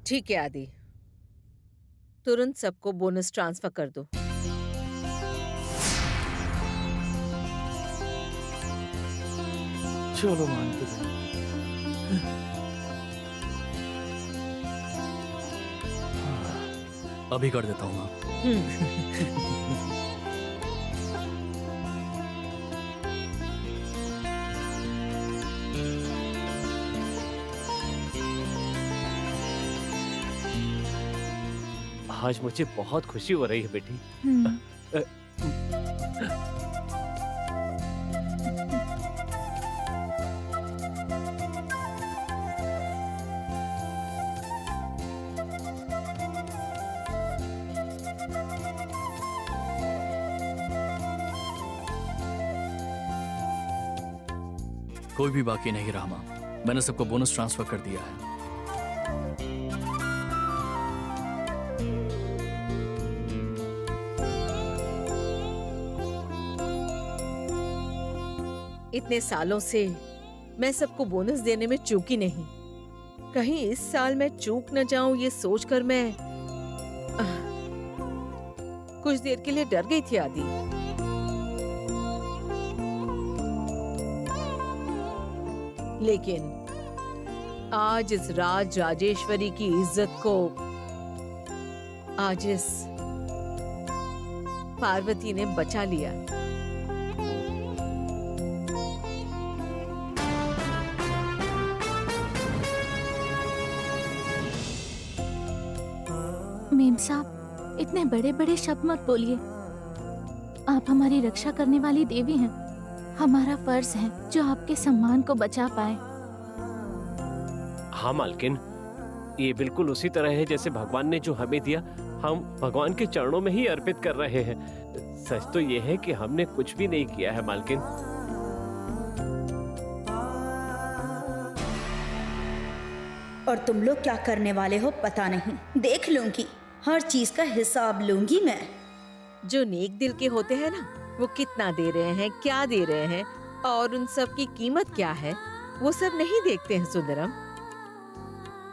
ठीक है आदि, तुरंत सबको बोनस ट्रांसफर कर दो। चलो मानते हैं। अभी कर देता हूँ माँ। आज मुझे बहुत खुशी हो रही है बेटी। हम्म। अ, कोई भी बाकी नहीं रहा माँ, मैंने सबको बोनस ट्रांसफर कर दिया है। इतने सालों से मैं सबको बोनस देने में चूकी नहीं। कहीं इस साल मैं चूक न जाऊं ये सोचकर मैं आह, कुछ देर के लिए डर गई थी आदि। लेकिन आज इस राज राजेश्वरी की इज्जत को आज इस पार्वती ने बचा लिया। मेम साहब, इतने बड़े बड़े शब्द मत बोलिए। आप हमारी रक्षा करने वाली देवी हैं। हमारा फर्ज है जो आपके सम्मान को बचा पाए। हाँ मालकिन, ये बिल्कुल उसी तरह है जैसे भगवान ने जो हमें दिया, हम भगवान के चरणों में ही अर्पित कर रहे हैं। सच तो ये है कि हमने कुछ भी नहीं किया है मालकिन। और तुम लोग क्या करने वाले हो पता नहीं, देख लूंगी, हर चीज का हिसाब लूंगी मैं। जो नेक दिल के होते हैं ना, वो कितना दे रहे हैं, क्या दे रहे हैं और उन सब की कीमत क्या है, वो सब नहीं देखते हैं सुंदरम।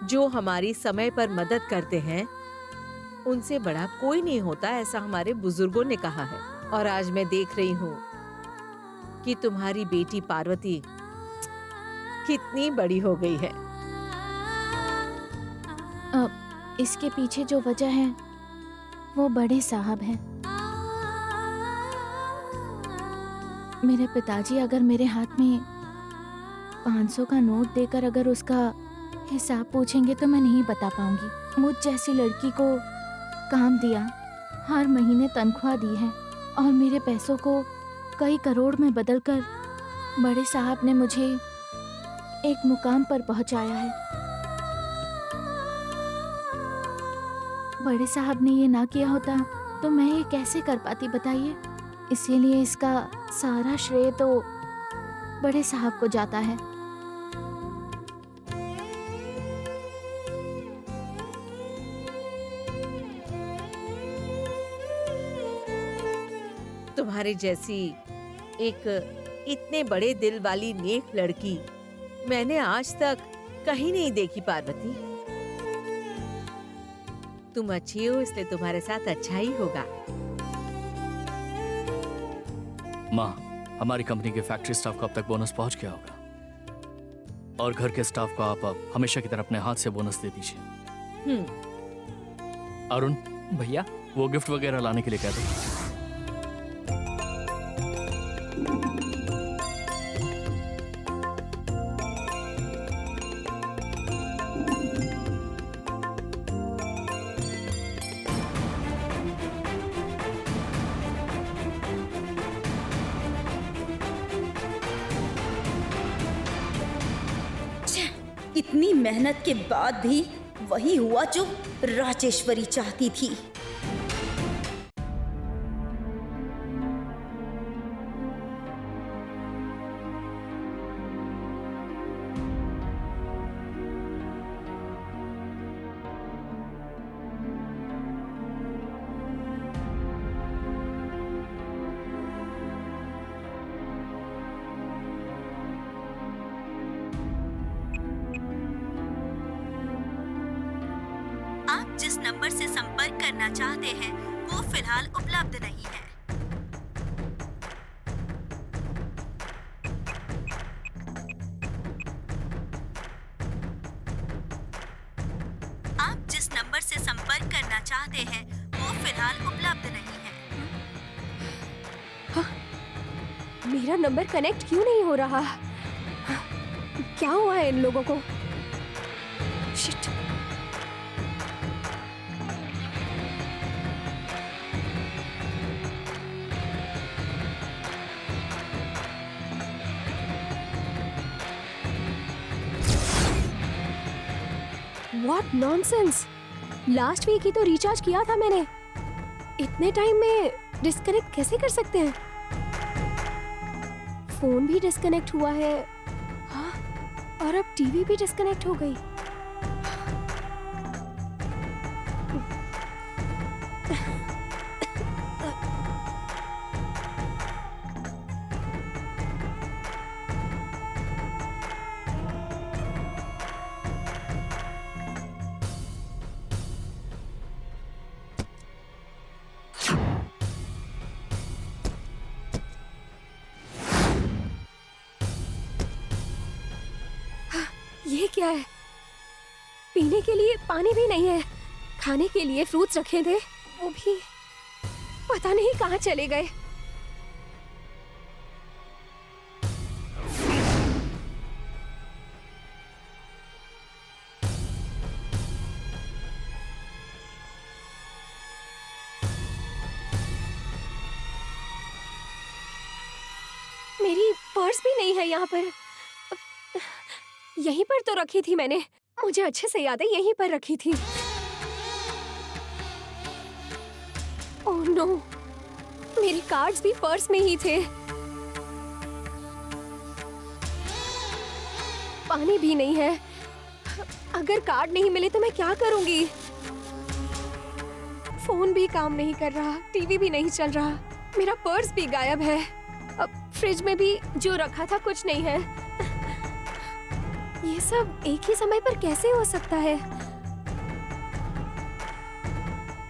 जो हमारी समय पर मदद करते हैं उनसे बड़ा कोई नहीं होता, ऐसा हमारे बुजुर्गों ने कहा है। और आज मैं देख रही हूँ कि तुम्हारी बेटी पार्वती कितनी बड़ी हो गई है। इसके पीछे जो वजह है वो बड़े साहब हैं। मेरे पिताजी अगर मेरे हाथ में 500 का नोट देकर अगर उसका हिसाब पूछेंगे तो मैं नहीं बता पाऊंगी। मुझ जैसी लड़की को काम दिया, हर महीने तनख्वाह दी है और मेरे पैसों को कई करोड़ में बदलकर बड़े साहब ने मुझे एक मुकाम पर पहुंचाया है। बड़े साहब ने ये ना किया होता तो मैं ये कैसे कर पाती बताइए। इसीलिए इसका सारा श्रेय तो बड़े साहब को जाता है। तुम्हारे जैसी एक इतने बड़े दिल वाली नेक लड़की मैंने आज तक कहीं नहीं देखी पार्वती। तुम अच्छी हो इसलिए तुम्हारे साथ अच्छा ही होगा। माँ, हमारी कंपनी के फैक्ट्री स्टाफ को अब तक बोनस पहुंच गया होगा और घर के स्टाफ को आप अब हमेशा की तरह अपने हाथ से बोनस दे दीजिए। अरुण भैया, वो गिफ्ट वगैरह लाने के लिए कह दो। इतनी मेहनत के बाद भी वही हुआ जो राजेश्वरी चाहती थी। आप जिस नंबर से संपर्क करना चाहते हैं वो फिलहाल उपलब्ध नहीं है। आप जिस नंबर से संपर्क करना चाहते हैं वो फिलहाल उपलब्ध नहीं है। मेरा नंबर कनेक्ट क्यों नहीं हो रहा? क्या हुआ है इन लोगों को? Shit. What nonsense! Last week ही तो रिचार्ज किया था मैंने। इतने टाइम में डिस्कनेक्ट कैसे कर सकते हैं? फोन भी डिस्कनेक्ट हुआ है। हाँ, और अब टीवी भी डिस्कनेक्ट हो गई। ये क्या है? पीने के लिए पानी भी नहीं है। खाने के लिए फ्रूट्स रखे थे, वो भी पता नहीं कहाँ चले गए। मेरी पर्स भी नहीं है यहाँ पर। यहीं पर तो रखी थी मैंने। मुझे अच्छे से याद है, यहीं पर रखी थी। ओह नो, मेरे कार्ड्स भी पर्स में ही थे। पानी भी नहीं है। अगर कार्ड नहीं मिले तो मैं क्या करूंगी? फोन भी काम नहीं कर रहा, टीवी भी नहीं चल रहा, मेरा पर्स भी गायब है। अब फ्रिज में भी जो रखा था कुछ नहीं है। ये सब एक ही समय पर कैसे हो सकता है?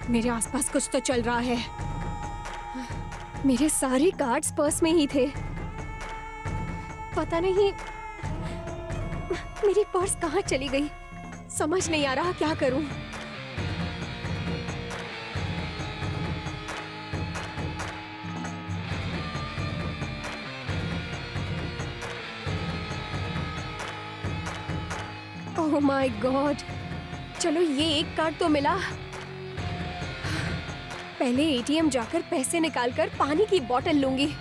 मेरे आसपास कुछ तो चल रहा है। मेरे सारे कार्ड्स पर्स में ही थे। पता नहीं मेरी पर्स कहाँ चली गई। समझ नहीं आ रहा क्या करूं। ओह माय गॉड, चलो ये एक कार्ड तो मिला। पहले एटीएम जाकर पैसे निकालकर पानी की बोतल लूंगी।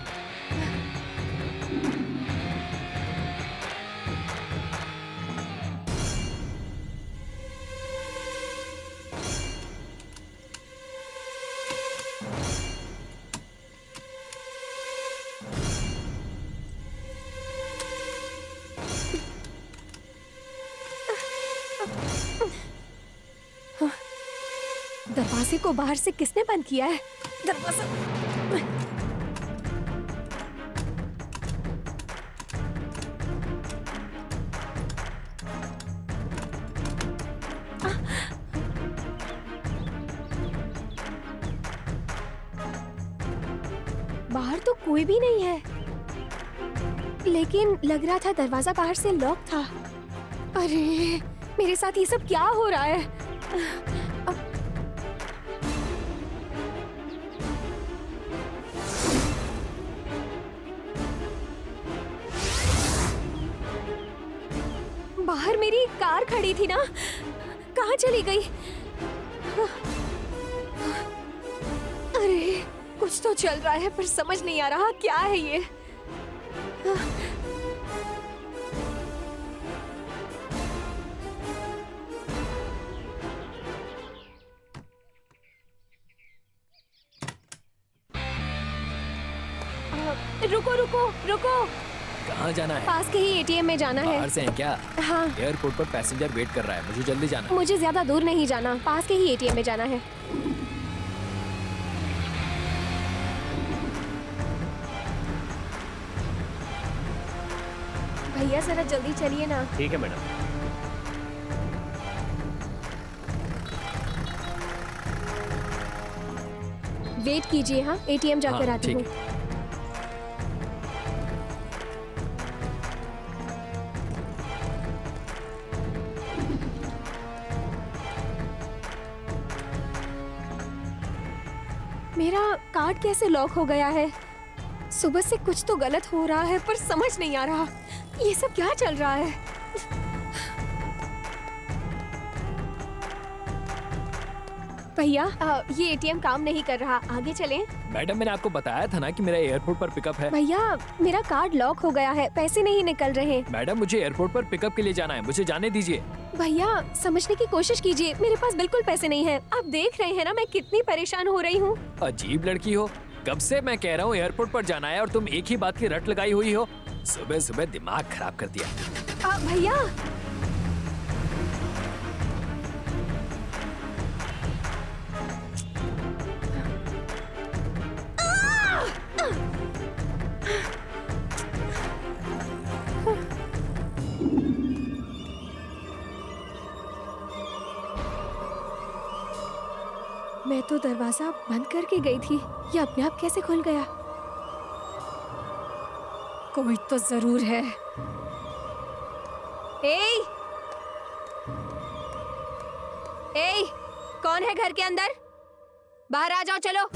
दरवाजे को बाहर से किसने बंद किया है? दरवाजा। बाहर तो कोई भी नहीं है, लेकिन लग रहा था दरवाजा बाहर से लॉक था। अरे मेरे साथ ये सब क्या हो रहा है? बाहर मेरी कार खड़ी थी ना, कहाँ चली गई? अरे कुछ तो चल रहा है पर समझ नहीं आ रहा क्या है ये। रुको रुको रुको, कहाँ जाना है? पास के ही एटीएम में जाना है। बाहर से हैं क्या? हाँ, एयरपोर्ट पर पैसेंजर वेट कर रहा है, मुझे जल्दी जाना है। मुझे ज्यादा दूर नहीं जाना, पास के ही एटीएम में जाना है। भैया जरा जल्दी चलिए ना। ठीक है मैडम। वेट कीजिए, हाँ एटीएम जाकर हाँ, आती हूँ। ठीक मेरा कार्ड कैसे लॉक हो गया है? सुबह से कुछ तो गलत हो रहा है पर समझ नहीं आ रहा ये सब क्या चल रहा है। भैया ये एटीएम काम नहीं कर रहा, आगे चलें? मैडम, मैंने आपको बताया था ना कि मेरा एयरपोर्ट पर पिकअप है। भैया मेरा कार्ड लॉक हो गया है, पैसे नहीं निकल रहे। मैडम, मुझे एयरपोर्ट पर पिकअप के लिए जाना है, मुझे जाने दीजिए। भैया समझने की कोशिश कीजिए, मेरे पास बिल्कुल पैसे नहीं हैं। आप देख रहे हैं ना मैं कितनी परेशान हो रही हूँ। अजीब लड़की हो, कब से मैं कह रहा हूँ एयरपोर्ट पर जाना है और तुम एक ही बात की रट लगाई हुई हो। सुबह सुबह दिमाग खराब कर दिया। भैया मैं तो दरवाजा बंद करके गई थी, ये अपने आप कैसे खुल गया? कोई तो जरूर है। ए कौन है घर के अंदर? बाहर आ जाओ, चलो।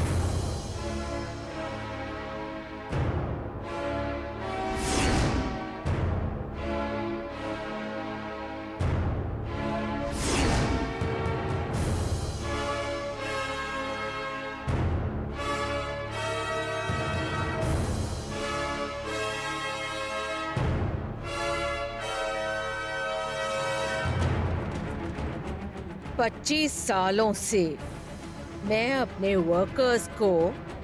पच्चीस सालों से मैं अपने वर्कर्स को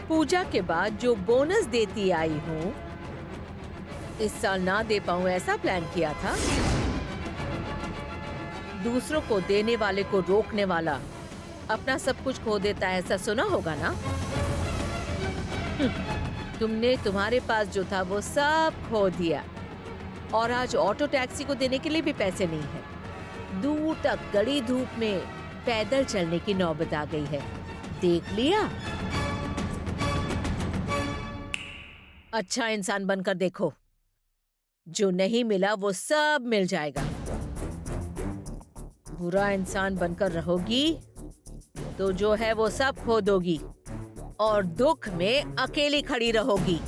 पूजा के बाद जो बोनस देती आई हूँ, इस साल ना दे पाऊँ ऐसा प्लान किया था। दूसरों को देने वाले को रोकने वाला अपना सब कुछ खो देता है, ऐसा सुना होगा ना? तुमने तुम्हारे पास जो था वो सब खो दिया और आज ऑटो टैक्सी को देने के लिए भी पैसे नहीं है। दूर तक कड़ी धूप में पैदल चलने की नौबत आ गई है। देख लिया? अच्छा इंसान बनकर देखो, जो नहीं मिला वो सब मिल जाएगा। बुरा इंसान बनकर रहोगी तो जो है वो सब खो दोगी और दुख में अकेली खड़ी रहोगी।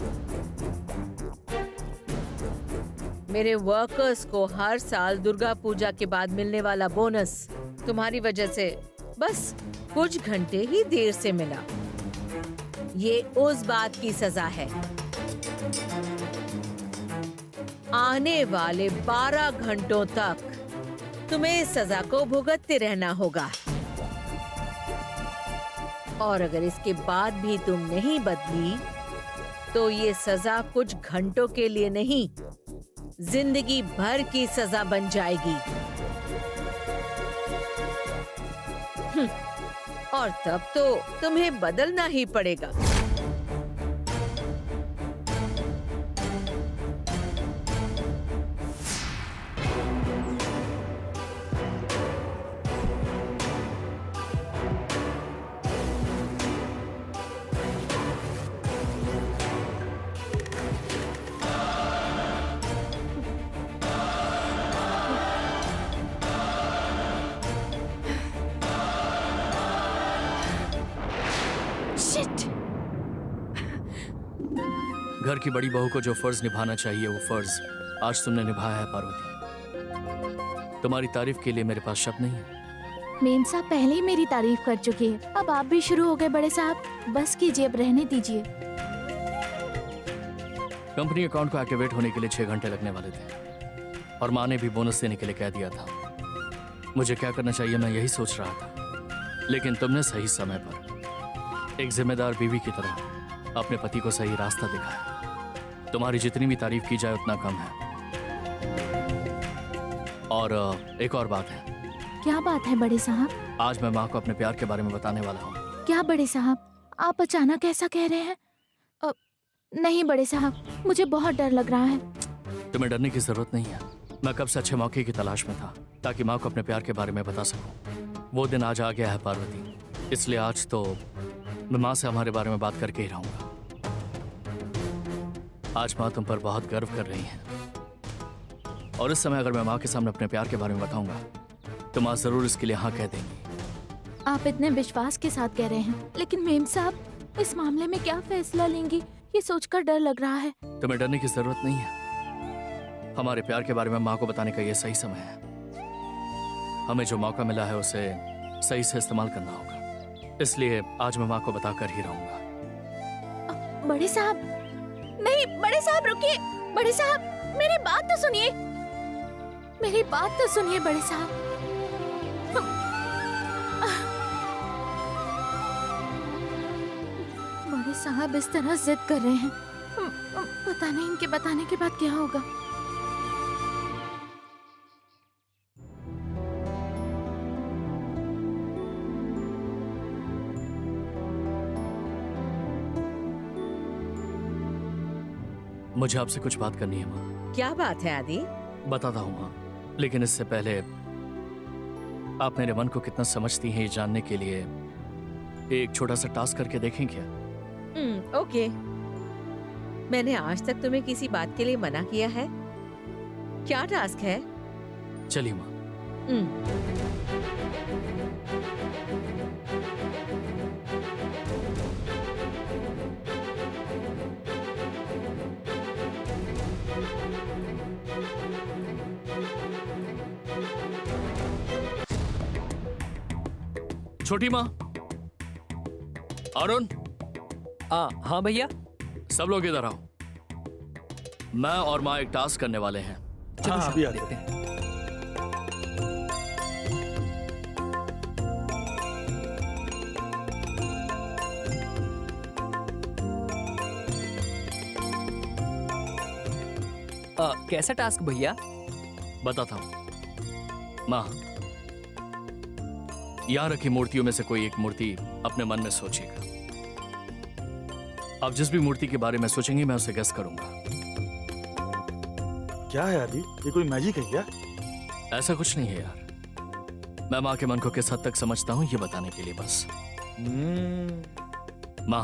मेरे वर्कर्स को हर साल दुर्गा पूजा के बाद मिलने वाला बोनस तुम्हारी वजह से बस कुछ घंटे ही देर से मिला। ये उस बात की सजा है। आने वाले 12 घंटों तक तुम्हें इस सजा को भुगतते रहना होगा और अगर इसके बाद भी तुम नहीं बदली तो ये सजा कुछ घंटों के लिए नहीं, जिंदगी भर की सजा बन जाएगी। और तब तो तुम्हें बदलना ही पड़ेगा। घर की बड़ी बहू को जो फर्ज निभाना चाहिए वो फर्ज आज तुमने निभाया है पार्वती। तुम्हारी तारीफ के लिए मेरे पास शब्द नहीं है। मेम साहब पहले ही मेरी तारीफ कर चुके हैं, अब आप भी शुरू हो गए बड़े साहब। बस कीजिए, अब रहने दीजिए। कंपनी अकाउंट को एक्टिवेट होने के लिए 6 घंटे लगने वाले थे और माँ ने भी बोनस देने के लिए कह दिया था। मुझे क्या करना चाहिए मैं यही सोच रहा था, लेकिन तुमने सही समय पर एक जिम्मेदार बीवी की तरह अपने पति को सही रास्ता दिखाया। तुम्हारी जितनी भी तारीफ की जाए उतना कम है। और एक और बात है। क्या बात है बड़े साहब? आज मैं माँ को अपने प्यार के बारे में बताने वाला हूँ। क्या बड़े साहब, आप अचानक ऐसा कह रहे हैं? नहीं बड़े साहब, मुझे बहुत डर लग रहा है। तुम्हें डरने की जरूरत नहीं है। मैं कब से अच्छे मौके की तलाश में था ताकि माँ को अपने प्यार के बारे में बता सकूं। वो दिन आज आ गया है पार्वती, इसलिए आज तो मैं माँ से हमारे बारे में बात करके ही रहूंगा। आज माँ तुम पर बहुत गर्व कर रही हैं, और इस समय अगर मैं माँ के सामने अपने प्यार के बारे में बताऊंगा तो माँ जरूर इसके लिए हाँ कह देंगी। आप इतने विश्वास के साथ कह रहे हैं, लेकिन मेम साहब इस मामले में क्या फैसला लेंगी ये सोचकर डर लग रहा है। तुम्हें डरने की जरूरत नहीं है। हमारे प्यार के बारे में माँ को बताने का ये सही समय है। हमें जो मौका मिला है उसे सही से इस्तेमाल करना होगा, इसलिए आज मैं माँ को बताकर ही रहूंगा। बड़े साहब, नहीं बड़े साहब रुकिए। बड़े साहब मेरी बात तो सुनिए, मेरी बात तो सुनिए बड़े साहब। बड़े साहब इस तरह जिद कर रहे हैं, पता नहीं इनके बताने के बाद क्या होगा। मुझे आपसे कुछ बात करनी है माँ। क्या बात है आदि? बताता हूँ माँ, लेकिन इससे पहले आप मेरे मन को कितना समझती हैं ये जानने के लिए एक छोटा सा टास्क करके देखें क्या? ओके। मैंने आज तक तुम्हें किसी बात के लिए मना किया है? क्या टास्क है? चलिए माँ। छोटी माँ, अरुण, हाँ भैया। सब लोग इधर आओ। मैं और माँ एक टास्क करने वाले हैं। चलो हाँ, शुरू अभी कर आते देते हैं। कैसा टास्क भैया? बताता हूँ माँ। यहाँ रखी मूर्तियों में से कोई एक मूर्ति अपने मन में सोचेगा। आप जिस भी मूर्ति के बारे में सोचेंगे मैं उसे गेस करूंगा। क्या है आदि, ये कोई मैजिक है क्या? ऐसा कुछ नहीं है यार, मैं माँ के मन को किस हद तक समझता हूँ ये बताने के लिए बस। माँ,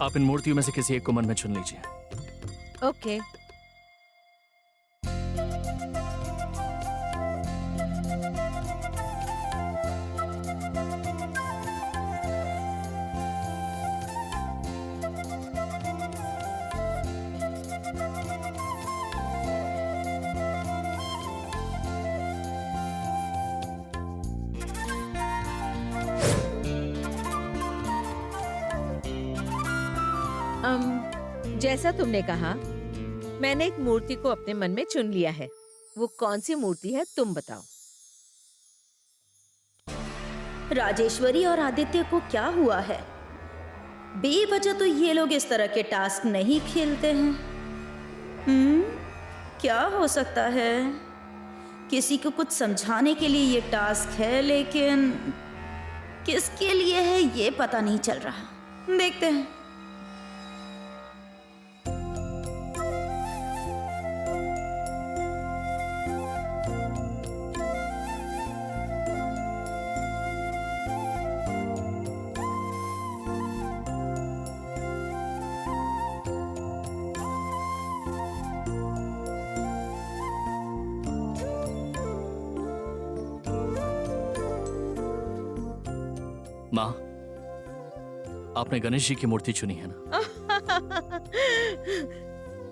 आप इन मूर्तियों में से किसी एक को मन में चुन लीजिए। ओके। जैसा तुमने कहा, मैंने एक मूर्ति को अपने मन में चुन लिया है। वो कौन सी मूर्ति है तुम बताओ। राजेश्वरी और आदित्य को क्या हुआ है? बेवजह तो ये लोग इस तरह के टास्क नहीं खेलते हैं। क्या हो सकता है? किसी को कुछ समझाने के लिए ये टास्क है, लेकिन किसके लिए है ये पता नहीं चल रहा। देखते हैं। माँ, आपने गणेश जी की मूर्ति चुनी है ना?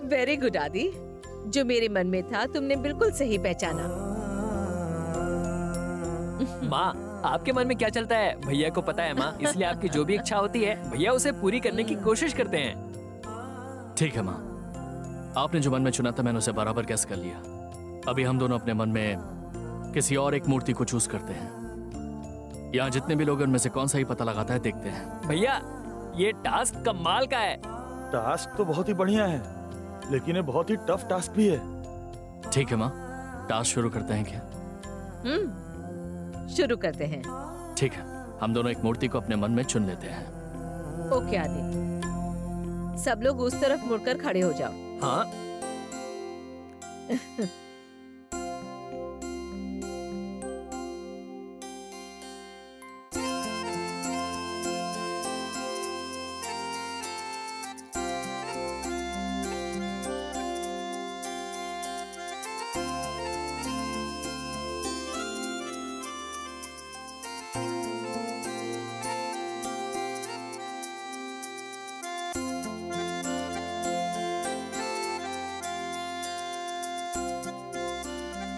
वेरी गुड आदि, जो मेरे मन में था तुमने बिल्कुल सही पहचाना। माँ, आपके मन में क्या चलता है भैया को पता है माँ, इसलिए आपकी जो भी इच्छा होती है भैया उसे पूरी करने की कोशिश करते हैं। ठीक है माँ, आपने जो मन में चुना था मैंने उसे बराबर गैस कर लिया। अभी हम दोनों अपने मन में किसी और एक मूर्ति को चूज करते हैं। यहाँ जितने भी लोग हैं उनमें से कौन सा ही पता लगाता है, देखते हैं। भैया ये टास्क कमाल का है। टास्क तो बहुत ही बढ़िया है, लेकिन ये बहुत ही टफ टास्क भी है। ठीक है माँ, टास्क शुरू करते हैं क्या? शुरू करते हैं। ठीक है, हम दोनों एक मूर्ति को अपने मन में चुन लेते हैं। ओके आदि, सब लोग उस तरफ मुड़कर खड़े हो जाओ। हाँ।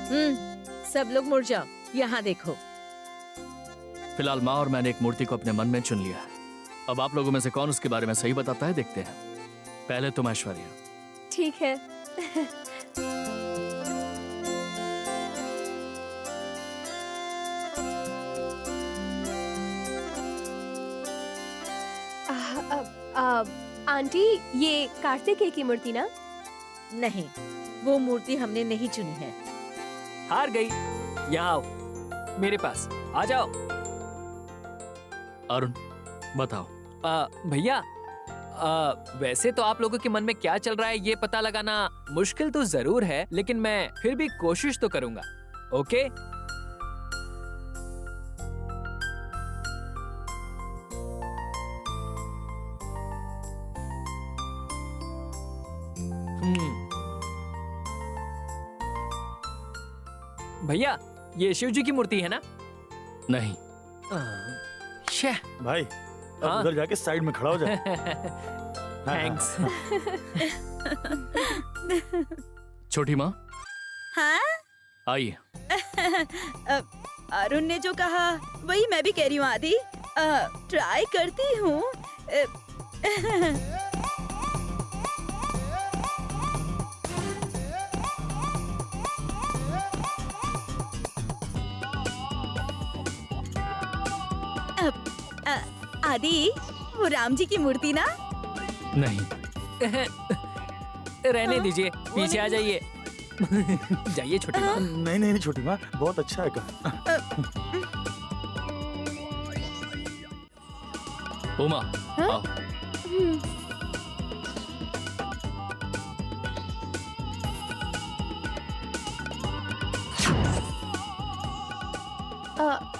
सब लोग मुड़ जाओ, यहाँ देखो। फिलहाल माँ और मैंने एक मूर्ति को अपने मन में चुन लिया है। अब आप लोगों में से कौन उसके बारे में सही बताता है, देखते हैं। पहले तुम ऐश्वर्या। ठीक है। आंटी, ये कार्तिकेय की मूर्ति ना? नहीं, वो मूर्ति हमने नहीं चुनी है। हार गई। यहाँ आओ, मेरे पास आ जाओ। अरुण बताओ। भैया, वैसे तो आप लोगों के मन में क्या चल रहा है ये पता लगाना मुश्किल तो जरूर है, लेकिन मैं फिर भी कोशिश तो करूंगा। ओके? भैया, ये शिव जी की मूर्ति है ना? नहीं। शे। भाई अब हाँ? उधर जाके साइड में खड़ा हो जा। थैंक्स। छोटी माँ हाँ? आइए। अरुण ने जो कहा वही मैं भी कह रही हूँ आदि। ट्राई करती हूँ। आदि, वो राम जी की मूर्ति ना? नहीं। रहने दीजिए, पीछे आ जाइए। जाइए छोटी माँ। नहीं नहीं छोटी माँ, बहुत अच्छा है कहा। उमा आओ।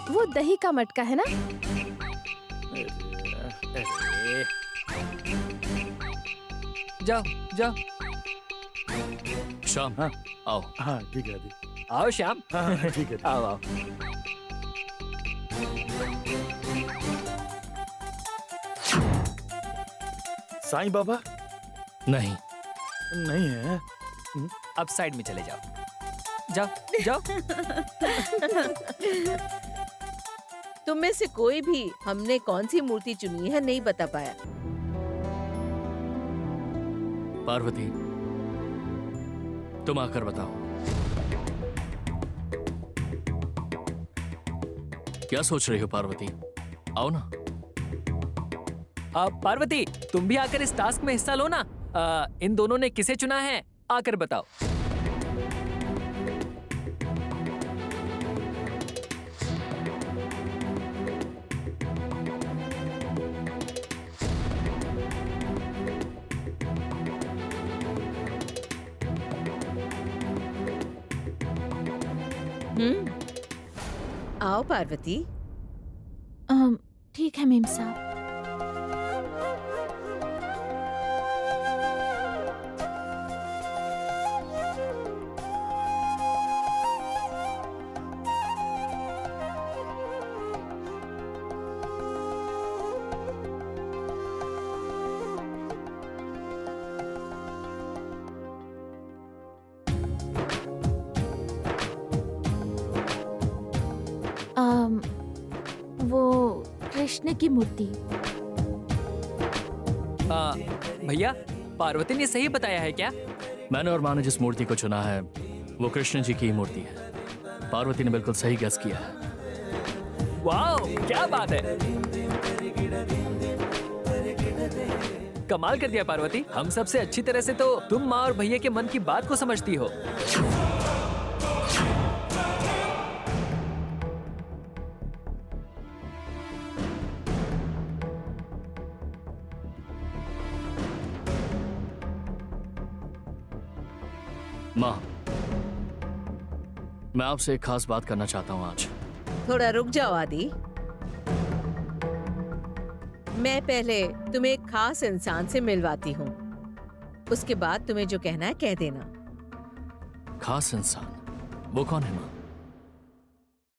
वो दही का मटका है ना? जाओ जाओ। शाम हाँ। आओ। हाँ ठीक है आदि। आओ श्याम। हाँ ठीक है। आओ आओ। साईं बाबा? नहीं। नहीं है। अब साइड में चले जाओ। जाओ जाओ। तुम में से कोई भी हमने कौन सी मूर्ति चुनी है नहीं बता पाया। पार्वती, तुम आकर बताओ, क्या सोच रही हो? पार्वती आओ ना। पार्वती, तुम भी आकर इस टास्क में हिस्सा लो ना। इन दोनों ने किसे चुना है, आकर बताओ। आओ पार्वती। ठीक है मेम साहब। वो कृष्ण की मूर्ति। भैया, पार्वती ने सही बताया है क्या? मैंने और माँ ने जिस मूर्ति को चुना है वो कृष्ण जी की ही मूर्ति है। पार्वती ने बिल्कुल सही गेस किया है। वाओ, क्या बात है। कमाल कर दिया पार्वती। हम सबसे अच्छी तरह से तो तुम माँ और भैया के मन की बात को समझती हो। माँ, मैं आपसे एक खास बात करना चाहता हूँ आज। थोड़ा रुक जाओ आदि। मैं पहले तुम्हें एक खास इंसान से मिलवाती हूँ, उसके बाद तुम्हें जो कहना है कह देना। खास इंसान? वो कौन है माँ?